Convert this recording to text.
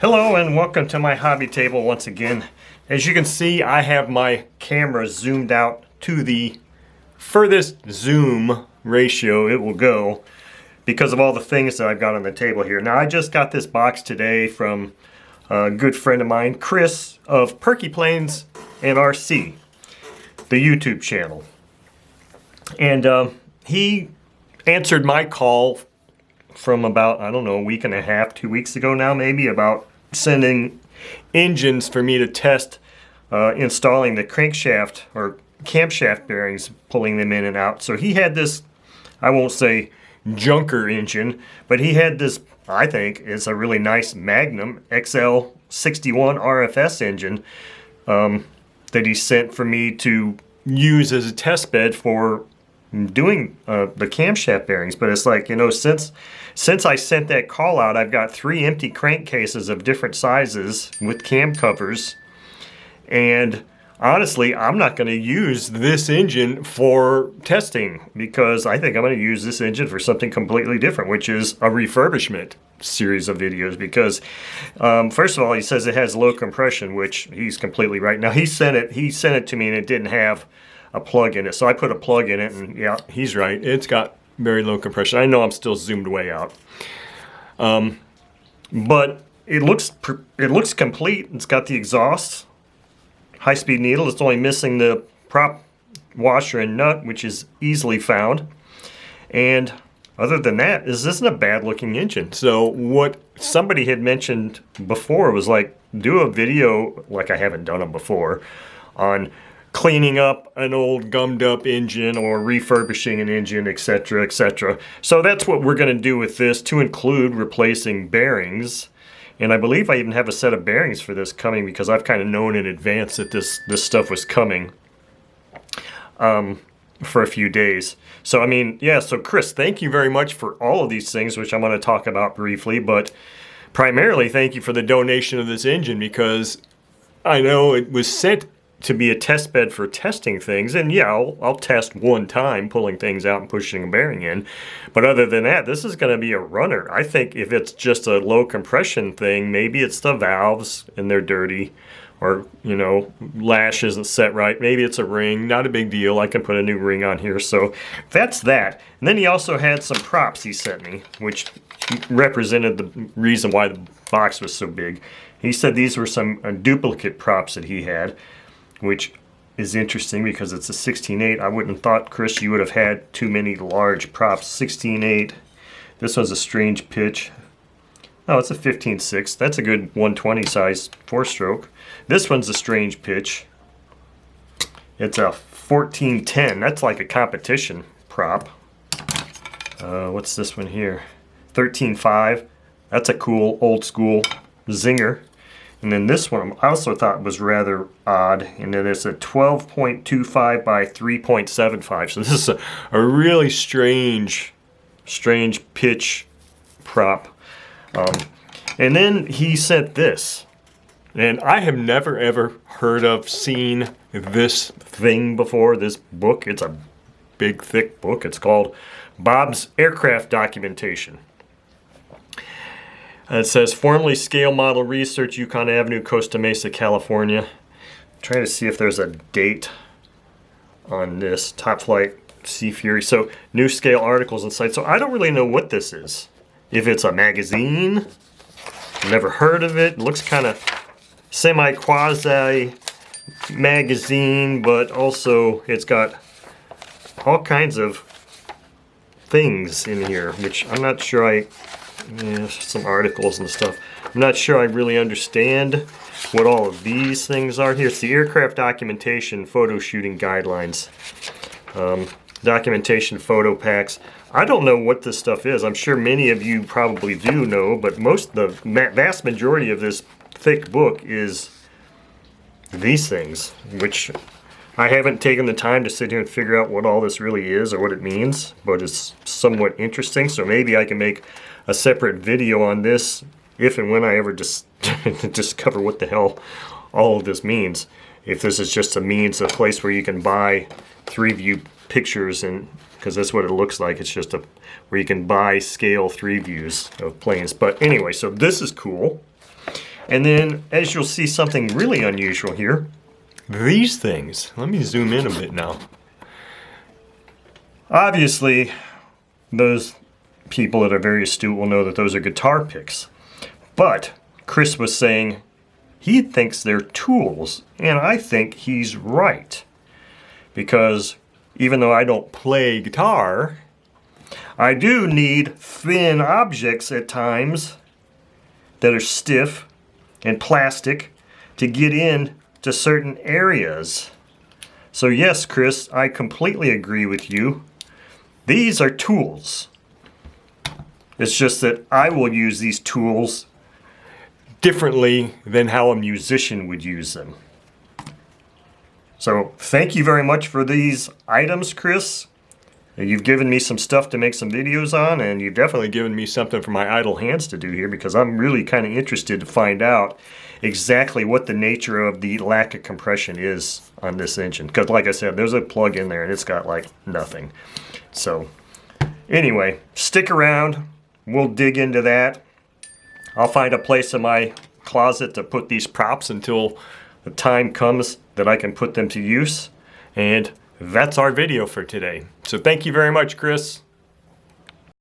Hello and welcome to my hobby table once again. As you can see, I have my camera zoomed out to the furthest zoom ratio it will go because of all the things that I've got on the table here. Now I just got this box today from a good friend of mine, Chris of Perky Planes and RC, the YouTube channel. And he answered my call from about, I don't know, a week and a half, 2 weeks ago now maybe, about sending engines for me to test installing the crankshaft or camshaft bearings, pulling them in and out. So he had this, I won't say junker engine, but he had this, I think, is a really nice Magnum XL61 RFS engine that he sent for me to use as a test bed for doing the camshaft bearings. But it's like, you know, since I sent that call out, I've got 3 empty crankcases of different sizes with cam covers, and honestly I'm not going to use this engine for testing because I think I'm going to use this engine for something completely different, which is a refurbishment series of videos. Because first of all, he says it has low compression, which he's completely right. Now he sent it to me and it didn't have a plug in it, so I put a plug in it, and yeah, he's right, it's got very low compression. I know I'm still zoomed way out, but it looks complete. It's got the exhaust, high-speed needle. It's only missing the prop washer and nut, which is easily found. And other than that, this isn't a bad-looking engine. So what somebody had mentioned before was like, do a video, like I haven't done them before, on cleaning up an old gummed up engine or refurbishing an engine, etc., etc. So that's what we're going to do with this, to include replacing bearings. And I believe I even have a set of bearings for this coming, because I've kind of known in advance that this stuff was coming for a few days. So I mean, yeah, so Chris, thank you very much for all of these things, which I'm going to talk about briefly, but primarily thank you for the donation of this engine, because I know it was sent to be a test bed for testing things, and yeah, I'll test one time pulling things out and pushing a bearing in, but other than that, this is going to be a runner. I think if it's just a low compression thing, maybe it's the valves and they're dirty, or you know, lash isn't set right, maybe it's a ring, not a big deal, I can put a new ring on here. So that's that. And then he also had some props he sent me, which represented the reason why the box was so big. He said these were some duplicate props that he had, which is interesting because it's a 16/8. I wouldn't have thought, Chris, you would have had too many large props. 16/8. This one's a strange pitch. Oh, it's a 15/6. That's a good 120 size 4-stroke. This one's a strange pitch. It's a 1410. That's like a competition prop. What's this one here? 13.5. That's a cool old school zinger. And then this one I also thought was rather odd, and then it's a 12.25 by 3.75. So this is a really strange pitch prop. And then he sent this. And I have never ever seen this thing before, this book. It's a big thick book. It's called Bob's Aircraft Documentation. It says, formerly Scale Model Research, Yukon Avenue, Costa Mesa, California. I'm trying to see if there's a date on this. Top Flight, Sea Fury. So, new scale articles and sites. So, I don't really know what this is. If it's a magazine, never heard of it. It looks kind of semi-quasi magazine, but also it's got all kinds of things in here, which I'm not sure some articles and stuff. I'm not sure I really understand what all of these things are here. It's the Aircraft Documentation Photo Shooting Guidelines. Documentation photo packs. I don't know what this stuff is. I'm sure many of you probably do know, but the vast majority of this thick book is these things, which I haven't taken the time to sit here and figure out what all this really is or what it means, but it's somewhat interesting. So maybe I can make a separate video on this if and when I ever discover what the hell all of this means. If this is just a place where you can buy 3-view pictures, and because that's what it looks like. It's just where you can buy scale 3 views of planes. But anyway, so this is cool. And then, as you'll see, something really unusual here. These things. Let me zoom in a bit now. Obviously, those people that are very astute will know that those are guitar picks. But Chris was saying he thinks they're tools, and I think he's right. Because even though I don't play guitar, I do need thin objects at times that are stiff and plastic to get in to certain areas. So yes, Chris, I completely agree with you. These are tools. It's just that I will use these tools differently than how a musician would use them. So thank you very much for these items, Chris. You've given me some stuff to make some videos on, and you've definitely given me something for my idle hands to do here, because I'm really kind of interested to find out exactly what the nature of the lack of compression is on this engine. Because like I said, there's a plug in there and it's got like nothing. So anyway, stick around. We'll dig into that. I'll find a place in my closet to put these props until the time comes that I can put them to use. And that's our video for today. So thank you very much, Chris.